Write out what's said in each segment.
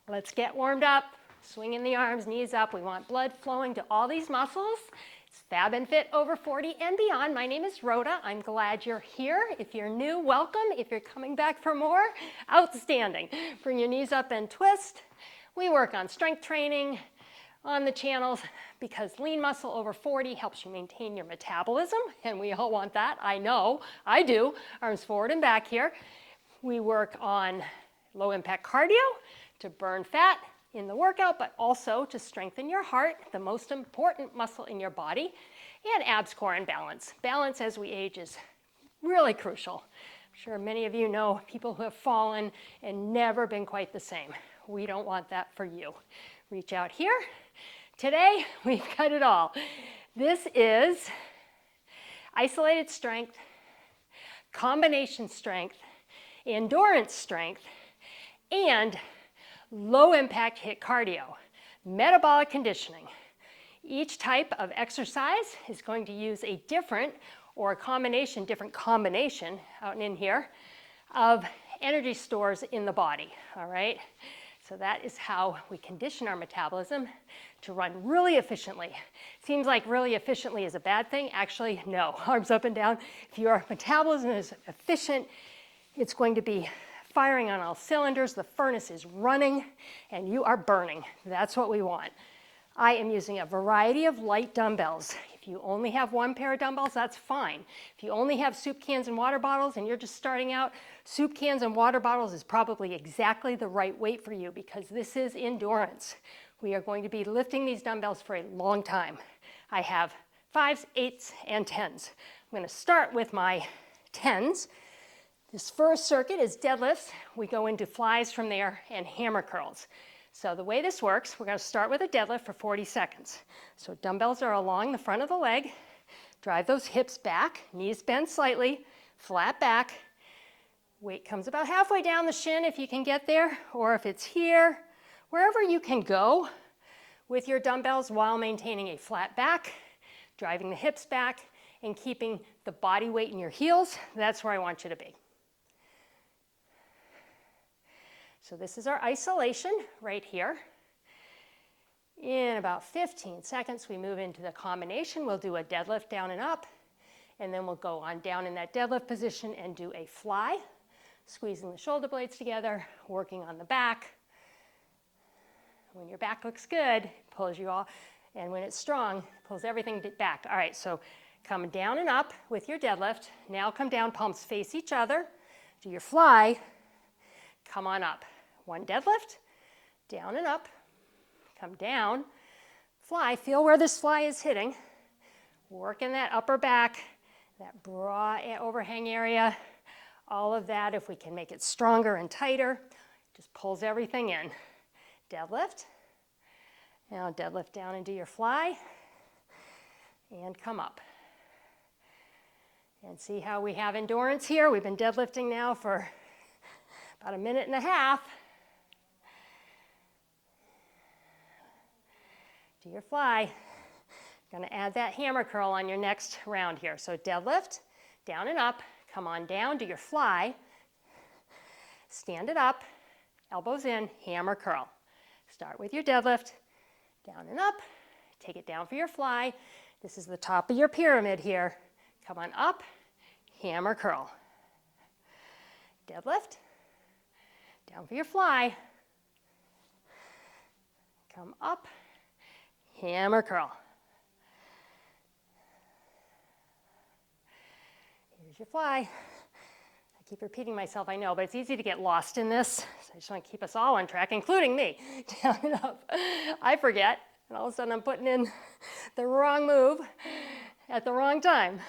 Let's get warmed up. Swinging the arms, knees up. We want blood flowing to all these muscles. It's Fab and Fit over 40 and beyond. My name is Rhoda. I'm glad you're here. If you're new, welcome. If you're coming back for more, outstanding. Bring your knees up and twist. We work on strength training on the channels because lean muscle over 40 helps you maintain your metabolism, and we all want that. I know, I do. Arms forward and back here. We work on low impact cardio to burn fat in the workout, but also to strengthen your heart, the most important muscle in your body, and abs, core, and balance. Balance as we age is really crucial. I'm sure many of you know people who have fallen and never been quite the same. We don't want that for you. Reach out here. Today, we've got it all. This is isolated strength, combination strength, endurance strength, and low impact HIIT cardio, metabolic conditioning. Each type of exercise is going to use a different or a combination, different combination out in here of energy stores in the body, all right? So that is how we condition our metabolism to run really efficiently. Seems like really efficiently is a bad thing. Actually, no, arms up and down. If your metabolism is efficient, it's going to be firing on all cylinders, the furnace is running, and you are burning. That's what we want. I am using a variety of light dumbbells. If you only have one pair of dumbbells, that's fine. If you only have soup cans and water bottles and you're just starting out, soup cans and water bottles is probably exactly the right weight for you because this is endurance. We are going to be lifting these dumbbells for a long time. I have 5s, 8s, and 10s. I'm going to start with my 10s. This first circuit is deadlifts. We go into flies from there and hammer curls. So the way this works, we're going to start with a deadlift for 40 seconds. So dumbbells are along the front of the leg. Drive those hips back, knees bend slightly, flat back. Weight comes about halfway down the shin if you can get there, or if it's here, wherever you can go with your dumbbells while maintaining a flat back, driving the hips back, and keeping the body weight in your heels. That's where I want you to be. So this is our isolation right here. In about 15 seconds, we move into the combination. We'll do a deadlift down and up, and then we'll go on down in that deadlift position and do a fly, squeezing the shoulder blades together, working on the back. When your back looks good, it pulls you all, and when it's strong, it pulls everything back. All right, so come down and up with your deadlift. Now come down, palms face each other. Do your fly, come on up. One deadlift, down and up, come down, fly, feel where this fly is hitting, work in that upper back, that broad overhang area, all of that, if we can make it stronger and tighter, just pulls everything in. Deadlift, now deadlift down and do your fly, and come up. And see how we have endurance here. We've been deadlifting now for about a minute and a half. Do your fly. You're going to add that hammer curl on your next round here. So deadlift, down and up, come on down, do your fly, stand it up, elbows in, hammer curl. Start with your deadlift, down and up, take it down for your fly. This is the top of your pyramid here. Come on up, hammer curl. Deadlift, down for your fly, come up, hammer curl. Here's your fly. I keep repeating myself, I know, but it's easy to get lost in this. So I just want to keep us all on track, including me. Down and up. I forget, and all of a sudden I'm putting in the wrong move at the wrong time.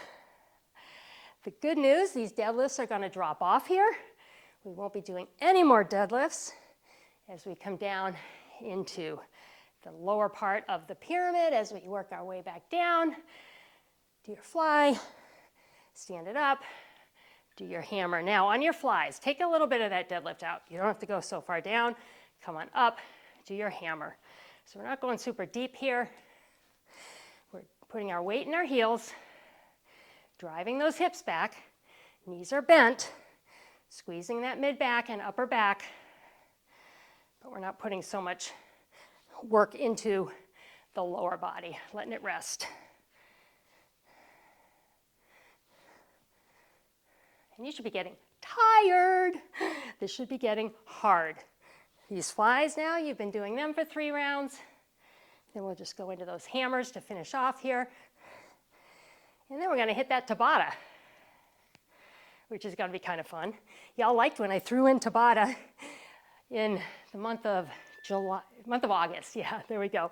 The good news, these deadlifts are going to drop off here. We won't be doing any more deadlifts as we come down into the lower part of the pyramid as we work our way back down. Do your fly, stand it up, do your hammer. Now on your flies, take a little bit of that deadlift out. You don't have to go so far down. Come on up, do your hammer. So we're not going super deep here. We're putting our weight in our heels, driving those hips back, knees are bent, squeezing that mid back and upper back. but we're not putting so much work into the lower body, letting it rest. And you should be getting tired. This should be getting hard. These flies now, you've been doing them for 3 rounds. Then we'll just go into those hammers to finish off here. And then we're going to hit that Tabata, which is going to be kind of fun. Y'all liked when I threw in Tabata in the month of August. Yeah, there we go.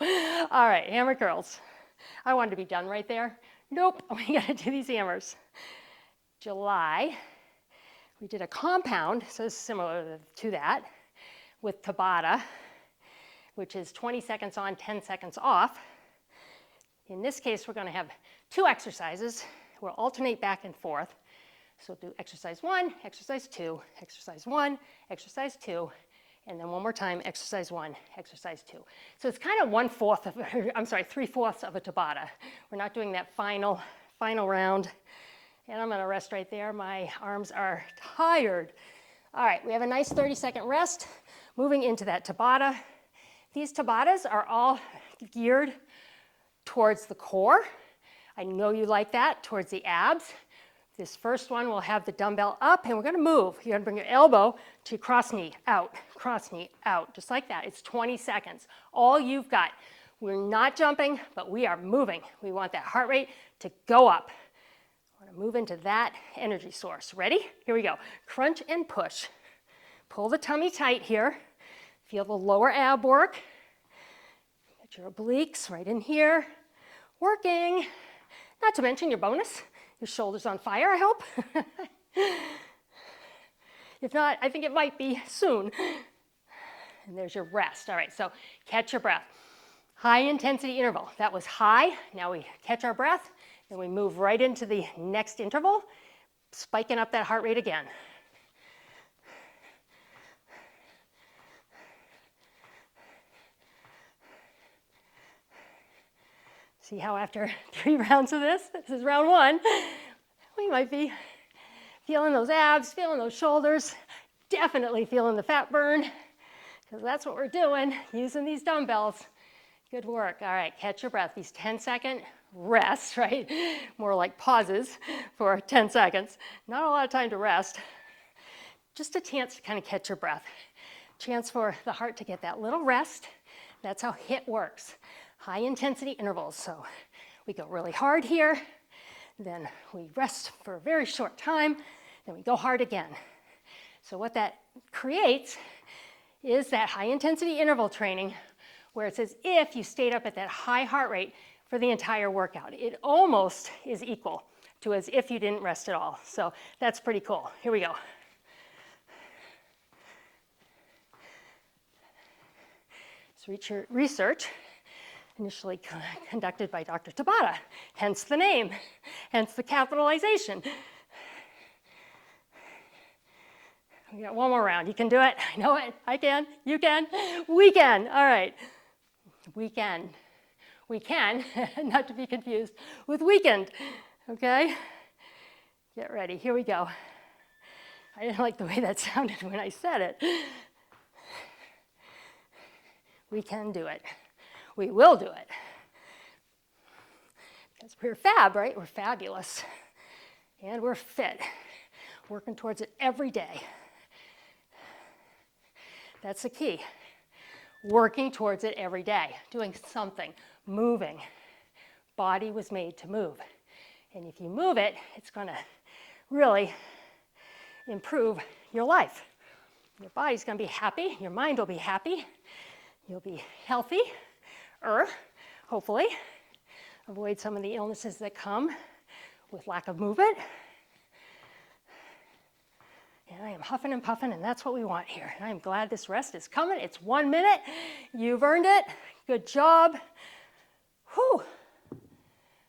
All right, hammer curls. I wanted to be done right there. Nope, we got to do these hammers. July, we did a compound, so it's similar to that, with Tabata, which is 20 seconds on, 10 seconds off. In this case, we're going to have 2 exercises. We'll alternate back and forth. So we'll do exercise 1, exercise 2, exercise 1, exercise 2, and then one more time, exercise 1, exercise 2. So it's kind of 3/4 of a Tabata. We're not doing that final round. And I'm going to rest right there. My arms are tired. All right, we have a nice 30-second rest. Moving into that Tabata. These Tabatas are all geared towards the core. I know you like that, towards the abs. This first one will have the dumbbell up, and we're going to move. You're going to bring your elbow to cross knee out, just like that. It's 20 seconds. All you've got. We're not jumping, but we are moving. We want that heart rate to go up. I want to move into that energy source. Ready? Here we go. Crunch and push. Pull the tummy tight here. Feel the lower ab work. Get your obliques right in here. Working. Not to mention your bonus. Your shoulders on fire, I hope. If not, I think it might be soon. And there's your rest. All right, so catch your breath. High intensity interval. That was high. Now we catch our breath, and we move right into the next interval, spiking up that heart rate again. See how after 3 rounds of this is round 1, we might be feeling those abs, feeling those shoulders, definitely feeling the fat burn, because that's what we're doing, using these dumbbells. Good work. All right, catch your breath. These 10-second rests, right? More like pauses for 10 seconds. Not a lot of time to rest. Just a chance to kind of catch your breath. Chance for the heart to get that little rest. That's how HIIT works. High intensity intervals. So we go really hard here, then we rest for a very short time, then we go hard again. So what that creates is that high intensity interval training where it's as if you stayed up at that high heart rate for the entire workout. It almost is equal to as if you didn't rest at all. So that's pretty cool. Here we go. So research initially conducted by Dr. Tabata, hence the name, hence the capitalization. We got one more round. You can do it. I know it. I can. You can. We can. All right. We can. We can, not to be confused with weekend. Okay? Get ready. Here we go. I didn't like the way that sounded when I said it. We can do it. We will do it. Because we're fab, right? We're fabulous. And we're fit. Working towards it every day. That's the key. Working towards it every day. Doing something. Moving. Body was made to move. And if you move it, it's going to really improve your life. Your body's going to be happy. Your mind will be happy. You'll be healthy. Hopefully, avoid some of the illnesses that come with lack of movement. And I am huffing and puffing, and that's what we want here. And I'm glad this rest is coming. It's 1 minute. You've earned it. Good job. Whew.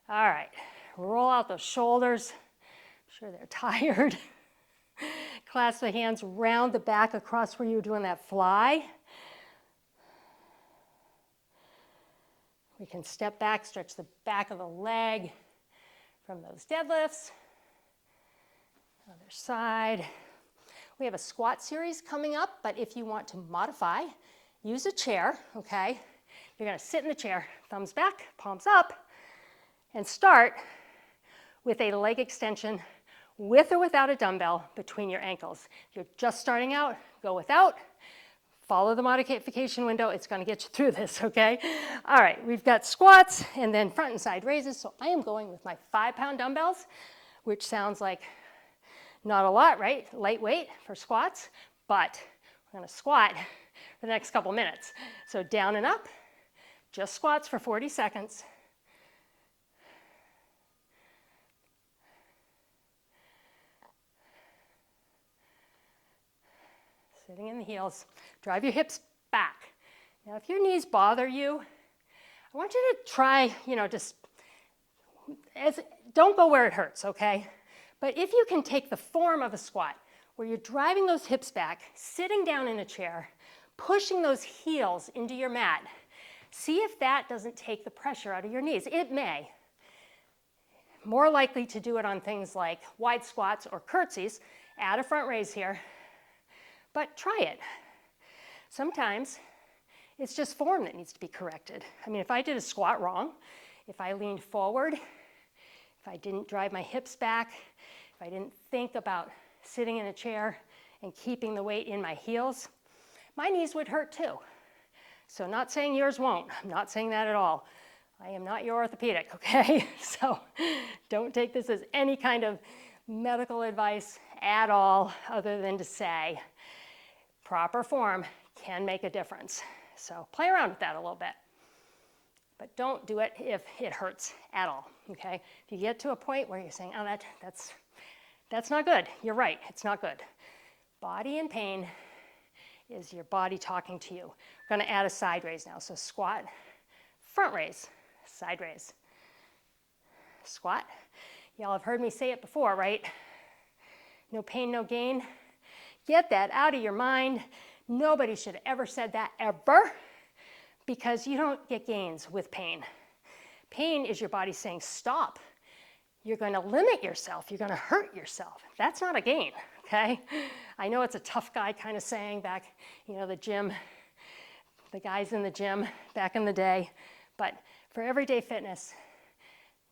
All right, roll out those shoulders. I'm sure they're tired. Clasp the hands round the back across where you were doing that fly. We can step back, stretch the back of the leg from those deadlifts. Other side. We have a squat series coming up, but if you want to modify use a chair, okay? You're gonna sit in the chair, thumbs back, palms up, and start with a leg extension with or without a dumbbell between your ankles. If you're just starting out, go without. Follow the modification window. It's going to get you through this, okay? All right, we've got squats and then front and side raises. So I am going with my 5-pound dumbbells, which sounds like not a lot, right? Lightweight for squats, but we're going to squat for the next couple minutes. So down and up, just squats for 40 seconds. Sitting in the heels. Drive your hips back. Now, if your knees bother you, I want you to try, don't go where it hurts, okay? But if you can take the form of a squat, where you're driving those hips back, sitting down in a chair, pushing those heels into your mat, see if that doesn't take the pressure out of your knees. It may. More likely to do it on things like wide squats or curtsies. Add a front raise here. But try it. Sometimes it's just form that needs to be corrected. I mean, if I did a squat wrong, if I leaned forward, if I didn't drive my hips back, if I didn't think about sitting in a chair and keeping the weight in my heels, my knees would hurt too. So not saying yours won't. I'm not saying that at all. I am not your orthopedic, okay? So don't take this as any kind of medical advice at all, other than to say, proper form can make a difference. So play around with that a little bit. But don't do it if it hurts at all, okay? If you get to a point where you're saying, oh, that's not good, you're right, it's not good. Body in pain is your body talking to you. We're gonna add a side raise now. So squat, front raise, side raise. Squat. Y'all have heard me say it before, right? No pain, no gain. Get that out of your mind. Nobody should have ever said that ever, because you don't get gains with pain. Pain is your body saying stop. You're going to limit yourself. You're going to hurt yourself. That's not a gain, okay? I know it's a tough guy kind of saying back, the gym, the guys in the gym back in the day, but for everyday fitness,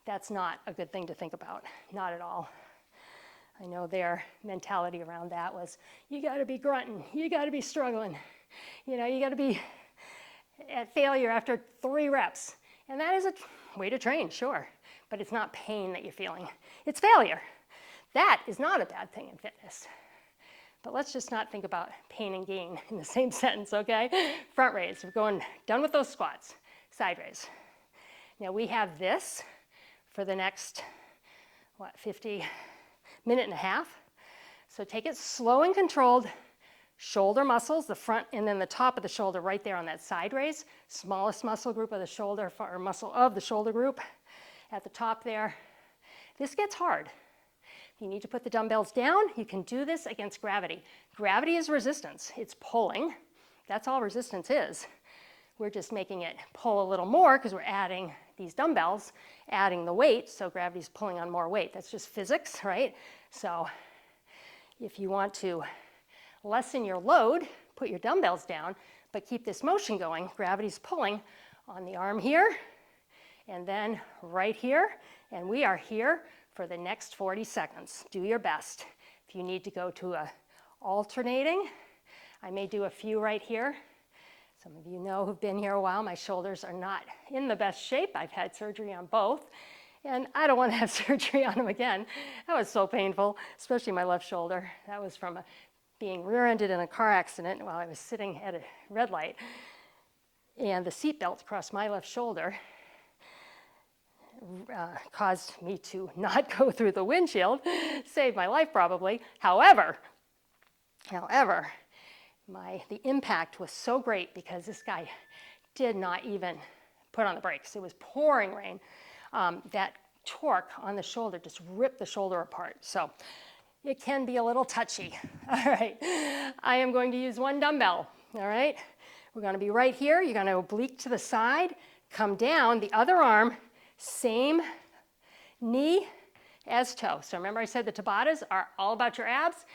that's not a good thing to think about, not at all. I know their mentality around that was, you got to be grunting, you got to be struggling, you got to be at failure after 3 reps. And that is a way to train, sure, but it's not pain that you're feeling. It's failure. That is not a bad thing in fitness. But let's just not think about pain and gain in the same sentence, okay? Front raise, we're done with those squats. Side raise. Now we have this for the next, 50-minute and a half. So take it slow and controlled. Shoulder muscles, the front and then the top of the shoulder right there on that side raise. Smallest muscle group of the shoulder, or muscle of the shoulder group at the top there. This gets hard. If you need to put the dumbbells down, you can do this against gravity. Gravity is resistance. It's pulling. That's all resistance is. We're just making it pull a little more because we're adding these dumbbells, adding the weight, so gravity's pulling on more weight. That's just physics, right? So if you want to lessen your load, put your dumbbells down, but keep this motion going, gravity's pulling on the arm here, and then right here, and we are here for the next 40 seconds. Do your best. If you need to go to a alternating, I may do a few right here. Some of you know who've been here a while, my shoulders are not in the best shape. I've had surgery on both, and I don't want to have surgery on them again. That was so painful, especially my left shoulder. That was from being rear-ended in a car accident while I was sitting at a red light, and the seatbelt across my left shoulder caused me to not go through the windshield, saved my life probably. However, the impact was so great because this guy did not even put on the brakes. It was pouring rain. That torque on the shoulder just ripped the shoulder apart. So it can be a little touchy. All right, I am going to use one dumbbell, all right? We're gonna be right here. You're gonna oblique to the side, come down, the other arm, same knee as toe. So remember I said the Tabatas are all about your abs.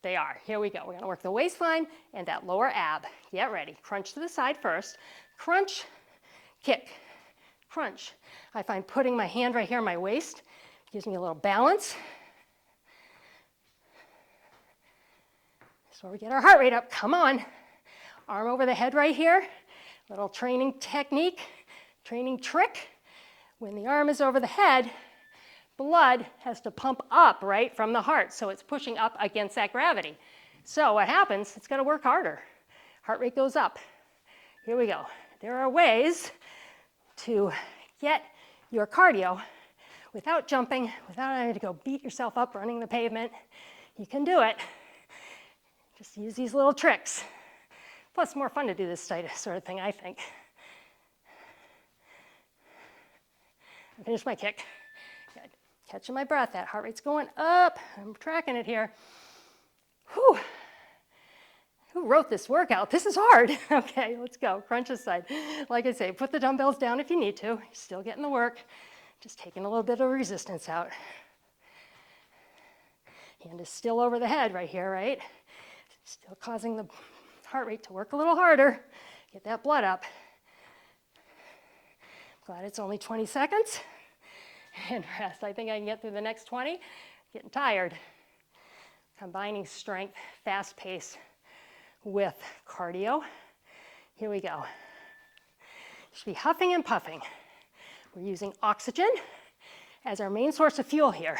They are. Here we go. We're going to work the waistline and that lower ab. Get ready. Crunch to the side first. Crunch, kick, crunch. I find putting my hand right here on my waist gives me a little balance. That's where we get our heart rate up. Come on. Arm over the head right here. Little training technique, training trick. When the arm is over the head, blood has to pump up, right, from the heart. So it's pushing up against that gravity. So what happens, it's got to work harder. Heart rate goes up. Here we go. There are ways to get your cardio without jumping, without having to go beat yourself up running the pavement. You can do it. Just use these little tricks. Plus, more fun to do this sort of thing, I think. Finish my kick. Good. Catching my breath. That heart rate's going up. I'm tracking it here. Whew. Who wrote this workout? This is hard. Okay, let's go. Crunch aside. Like I say, put the dumbbells down if you need to. You're still getting the work. Just taking a little bit of resistance out. Hand is still over the head right here, right? Still causing the heart rate to work a little harder. Get that blood up. Glad it's only 20 seconds. And rest. I think I can get through the next 20. Getting tired. Combining strength, fast pace with cardio. Here we go. You should be huffing and puffing. We're using oxygen as our main source of fuel here.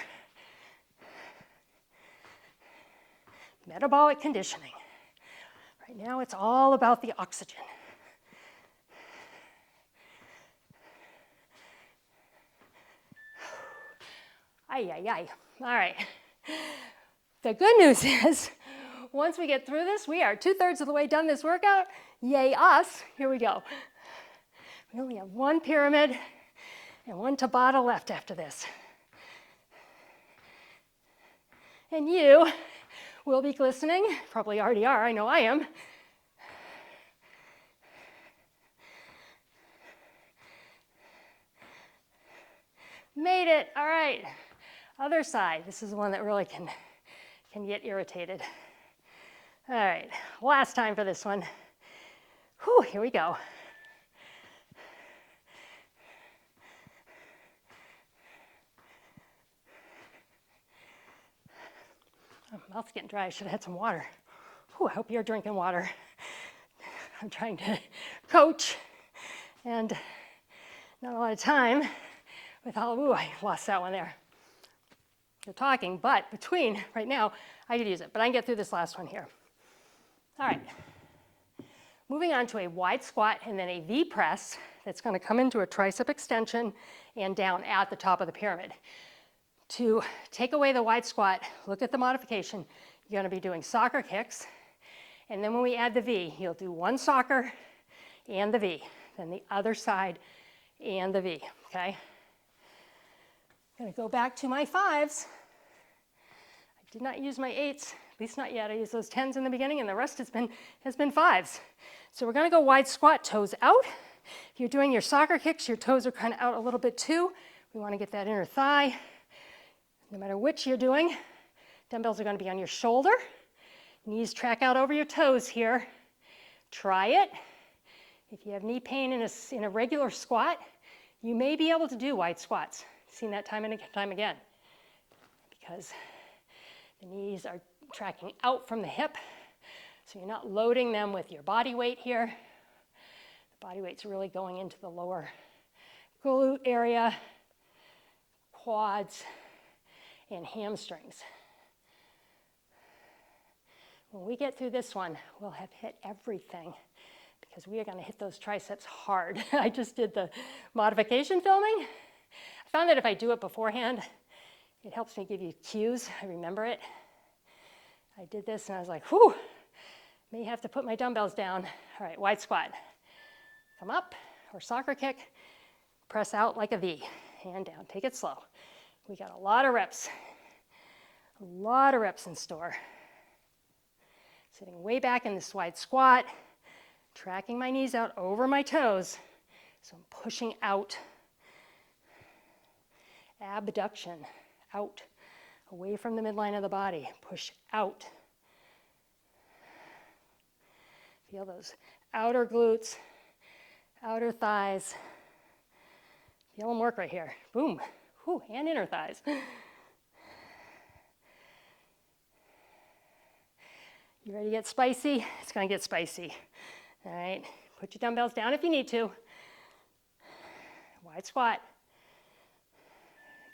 Metabolic conditioning. Right now it's all about the oxygen. Ay, ay, ay. All right. The good news is, once we get through this, we are 2/3 of the way done this workout. Yay us. Here we go. We only have one pyramid and one Tabata left after this. And you will be glistening. Probably already are. I know I am. Made it. All right. Other side. This is the one that really can get irritated. All right. Last time for this one. Whew, here we go. My mouth's getting dry. I should have had some water. Whew, I hope you're drinking water. I'm trying to coach and not a lot of time with all, ooh, I lost that one there. You're talking, but between right now, I could use it, but I can get through this last one here. All right. Moving on to a wide squat and then a V press that's going to come into a tricep extension and down at the top of the pyramid. To take away the wide squat, look at the modification. You're going to be doing soccer kicks, and then when we add the V, you'll do one soccer and the V, then the other side and the V, okay? I'm going to go back to my 5s. I did not use my 8s, at least not yet. I used those 10s in the beginning, and the rest has been 5s. So we're going to go wide squat, toes out. If you're doing your soccer kicks, your toes are kind of out a little bit too. We want to get that inner thigh. No matter which you're doing, dumbbells are going to be on your shoulder. Knees track out over your toes here. Try it. If you have knee pain in a regular squat, you may be able to do wide squats. Seen that time and time again, because the knees are tracking out from the hip, so you're not loading them with your body weight here. The body weight's really going into the lower glute area, quads, and hamstrings. When we get through this one, we'll have hit everything, because we are going to hit those triceps hard. I just did the modification filming. I found that if I do it beforehand, it helps me give you cues. I remember it. I did this and I was like, whew, may have to put my dumbbells down. All right, wide squat. Come up, or soccer kick, press out like a V, and down. Take it slow. We got a lot of reps in store. Sitting way back in this wide squat, tracking my knees out over my toes, so I'm pushing out. Abduction, out, away from the midline of the body, push out. Feel those outer glutes, outer thighs. Feel them work right here. Boom. Whew, and inner thighs. You ready to get spicy? It's going to get spicy. All right. Put your dumbbells down if you need to. Wide squat.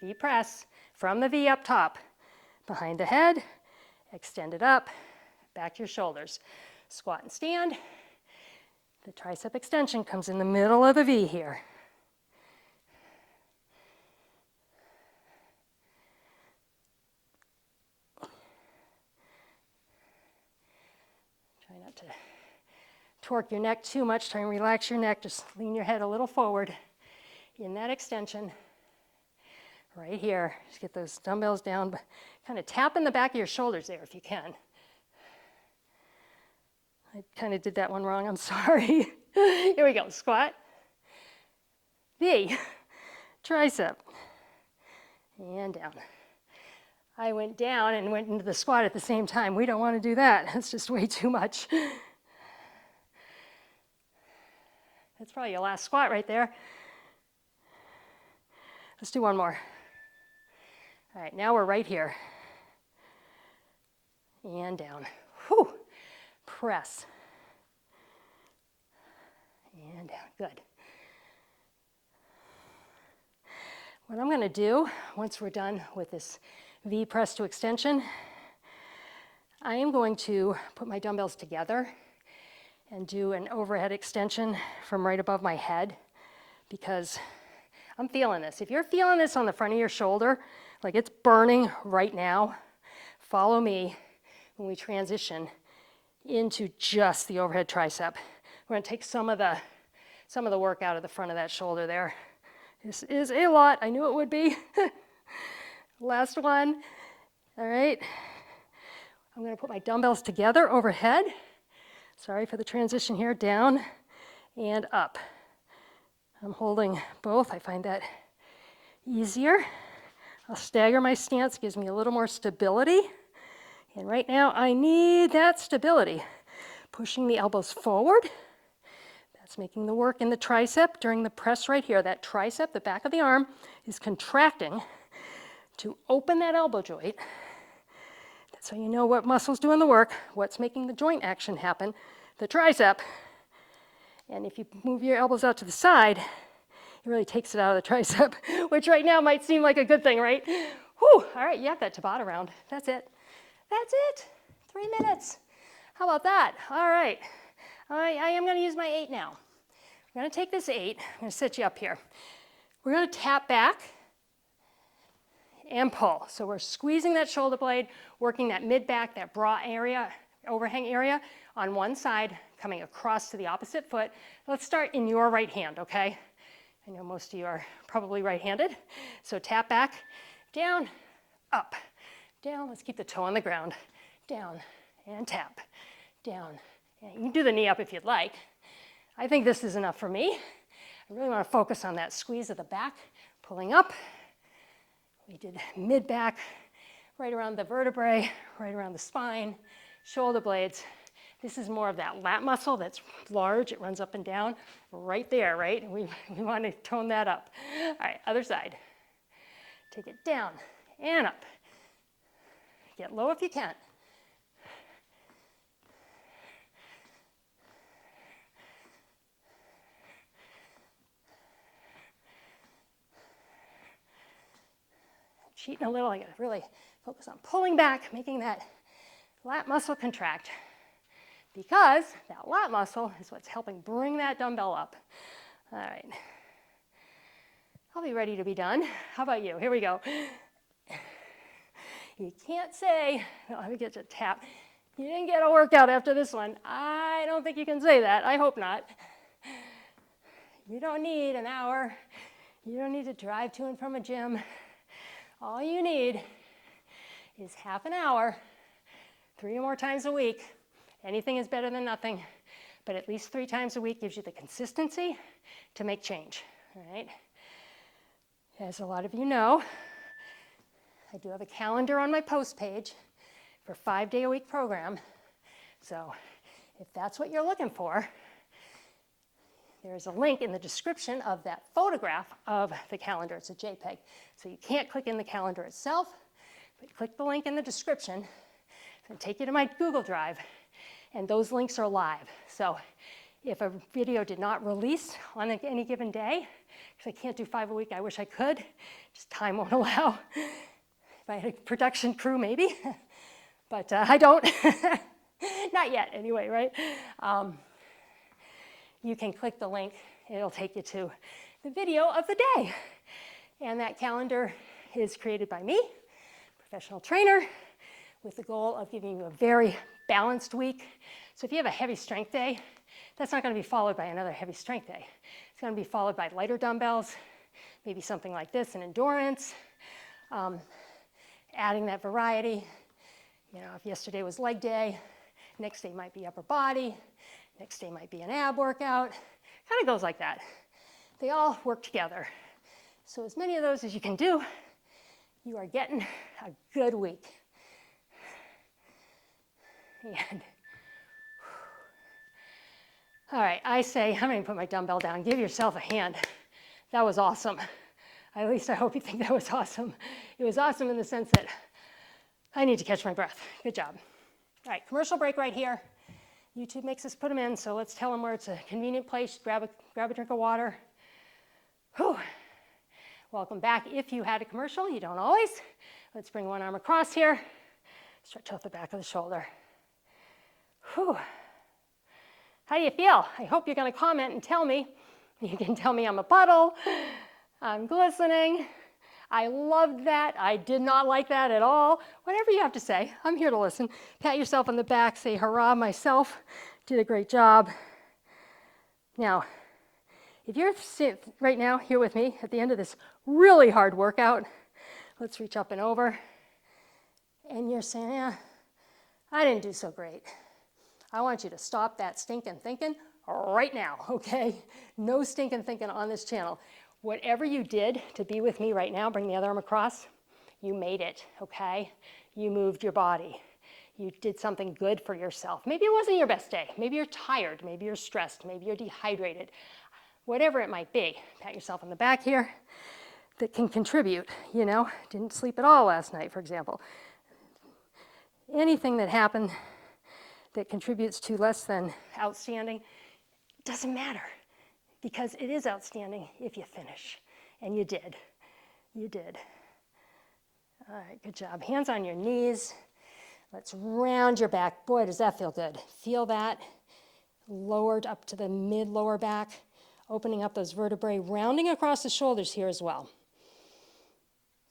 V press from the V up top. Behind the head. Extend it up. Back to your shoulders. Squat and stand. The tricep extension comes in the middle of the V here. Try not to torque your neck too much. Try and relax your neck. Just lean your head a little forward in that extension. Right here. Just get those dumbbells down. But kind of tap in the back of your shoulders there if you can. I kind of did that one wrong. I'm sorry. Here we go. Squat. V. Tricep. And down. I went down and went into the squat at the same time. We don't want to do that. That's just way too much. That's probably your last squat right there. Let's do one more. All right, now we're right here. And down. Whew. Press. And down. Good. What I'm going to do, once we're done with this V press to extension, I am going to put my dumbbells together and do an overhead extension from right above my head, because I'm feeling this. If you're feeling this on the front of your shoulder, like it's burning right now, follow me when we transition into just the overhead tricep. We're going to take some of the work out of the front of that shoulder there. This is a lot. I knew it would be. Last one. All right. I'm going to put my dumbbells together overhead. Sorry for the transition here. Down and up. I'm holding both. I find that easier. I'll stagger my stance. Gives me a little more stability. And right now I need that stability. Pushing the elbows forward. That's making the work in the tricep during the press right here. That tricep, the back of the arm, is contracting to open that elbow joint. That's how you know what muscle's doing the work, what's making the joint action happen, the tricep. And if you move your elbows out to the side, it really takes it out of the tricep, which right now might seem like a good thing, right? Whew, all right, you have that Tabata round. That's it. That's it. 3 minutes. How about that? All right. I am going to use my 8 now. I'm going to take this 8. I'm going to set you up here. We're going to tap back and pull. So we're squeezing that shoulder blade, working that mid-back, that bra area, overhang area on one side, coming across to the opposite foot. Let's start in your right hand, okay? I know most of you are probably right-handed. So tap back, down, up, down. Let's keep the toe on the ground. Down and tap, down. And you can do the knee up if you'd like. I think this is enough for me. I really want to focus on that squeeze of the back, pulling up. We did mid-back, right around the vertebrae, right around the spine, shoulder blades. This is more of that lat muscle that's large. It runs up and down right there, right? And we want to tone that up. All right, other side. Take it down and up. Get low if you can. Cheating a little, I gotta really focus on pulling back, making that lat muscle contract, because that lat muscle is what's helping bring that dumbbell up. All right, I'll be ready to be done. How about you? Here we go. You can't say, let me get you a tap. You didn't get a workout after this one. I don't think you can say that. I hope not. You don't need an hour. You don't need to drive to and from a gym. All you need is half an hour, 3 or more times a week. Anything is better than nothing, but at least 3 times a week gives you the consistency to make change, all right? As a lot of you know, I do have a calendar on my post page for 5-day-a-week program. So If that's what you're looking for, there's a link in the description of that photograph of the calendar. It's a JPEG. So you can't click in the calendar itself, but click the link in the description. It's going to take you to my Google Drive, and those links are live. So if a video did not release on any given day, because I can't do 5 a week, I wish I could, just time won't allow. If I had a production crew, maybe, but I don't. Not yet, anyway, right? You can click the link. It'll take you to the video of the day. And that calendar is created by me, professional trainer, with the goal of giving you a very balanced week. So if you have a heavy strength day, that's not going to be followed by another heavy strength day. It's going to be followed by lighter dumbbells, maybe something like this, an endurance, adding that variety. You know, if yesterday was leg day, next day might be upper body, next day might be an ab workout. Kind of goes like that. They all work together. So as many of those as you can do, you are getting a good week. And all right, I say, I'm going to put my dumbbell down. Give yourself a hand. That was awesome. At least I hope you think that was awesome. It was awesome in the sense that I need to catch my breath. Good job. All right, commercial break right here. YouTube makes us put them in, so let's tell them where it's a convenient place. Grab a drink of water. Whew. Welcome back. If you had a commercial, you don't always. Let's bring one arm across here. Stretch out the back of the shoulder. Whew. How do you feel? I hope you're going to comment and tell me. You can tell me I'm a puddle, I'm glistening, I loved that, I did not like that at all. Whatever you have to say, I'm here to listen. Pat yourself on the back, say hurrah, myself did a great job. Now, if you're sitting right now here with me at the end of this really hard workout, let's reach up and over, and you're saying, yeah, I didn't do so great. I want you to stop that stinking thinking right now, okay? No stinking thinking on this channel. Whatever you did to be with me right now, bring the other arm across, you made it, okay? You moved your body. You did something good for yourself. Maybe it wasn't your best day. Maybe you're tired. Maybe you're stressed. Maybe you're dehydrated. Whatever it might be, pat yourself on the back here. That can contribute, you know? Didn't sleep at all last night, for example. Anything that happened that contributes to less than outstanding, doesn't matter, because it is outstanding if you finish. And you did. You did. All right, good job. Hands on your knees. Let's round your back. Boy, does that feel good. Feel that lowered up to the mid-lower back, opening up those vertebrae, rounding across the shoulders here as well.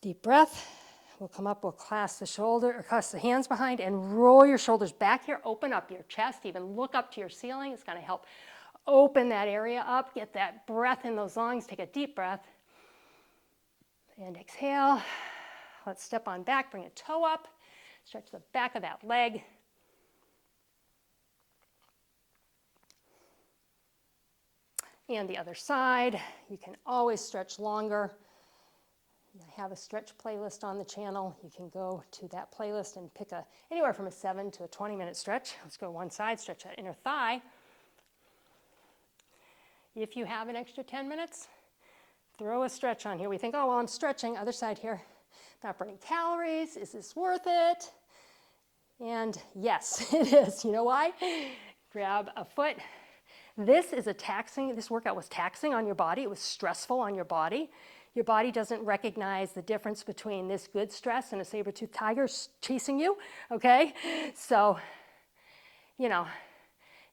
Deep breath. We'll come up, we'll clasp the hands behind and roll your shoulders back here. Open up your chest, even look up to your ceiling. It's going to help open that area up. Get that breath in those lungs. Take a deep breath. And exhale. Let's step on back, bring a toe up. Stretch the back of that leg. And the other side. You can always stretch longer. I have a stretch playlist on the channel. You can go to that playlist and pick anywhere from a 7 to a 20-minute stretch. Let's go one side, stretch that inner thigh. If you have an extra 10 minutes, throw a stretch on here. We think, oh, well, I'm stretching. Other side here, not burning calories. Is this worth it? And yes, it is. You know why? Grab a foot. This workout was taxing on your body. It was stressful on your body. Your body doesn't recognize the difference between this good stress and a saber-toothed tiger chasing you, okay? So, you know,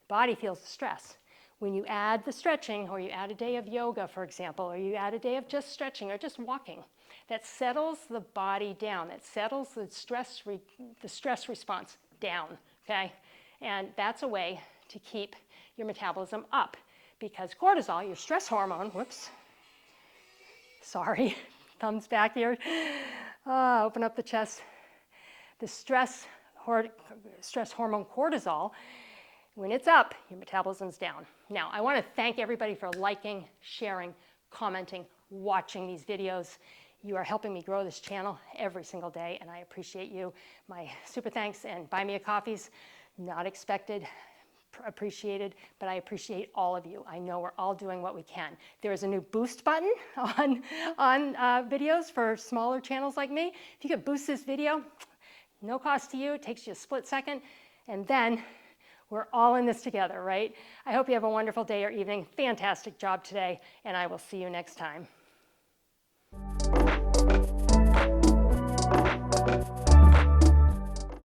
body feels the stress. When you add the stretching, or you add a day of yoga, for example, or you add a day of just stretching or just walking, that settles the body down. That settles the stress response down, okay? And that's a way to keep your metabolism up, because cortisol, your stress hormone, sorry, thumbs back here. Open up the chest. The stress hormone cortisol, when it's up, your metabolism's down. Now, I want to thank everybody for liking, sharing, commenting, watching these videos. You are helping me grow this channel every single day, and I appreciate you. My super thanks and buy me a coffees, not expected. appreciated, but I appreciate all of you. I know we're all doing what we can. There is a new boost button on videos for smaller channels like me. If you could boost this video, no cost to you, it takes you a split second, and then we're all in this together, right? I hope you have a wonderful day or evening. Fantastic job today, and I will see you next time.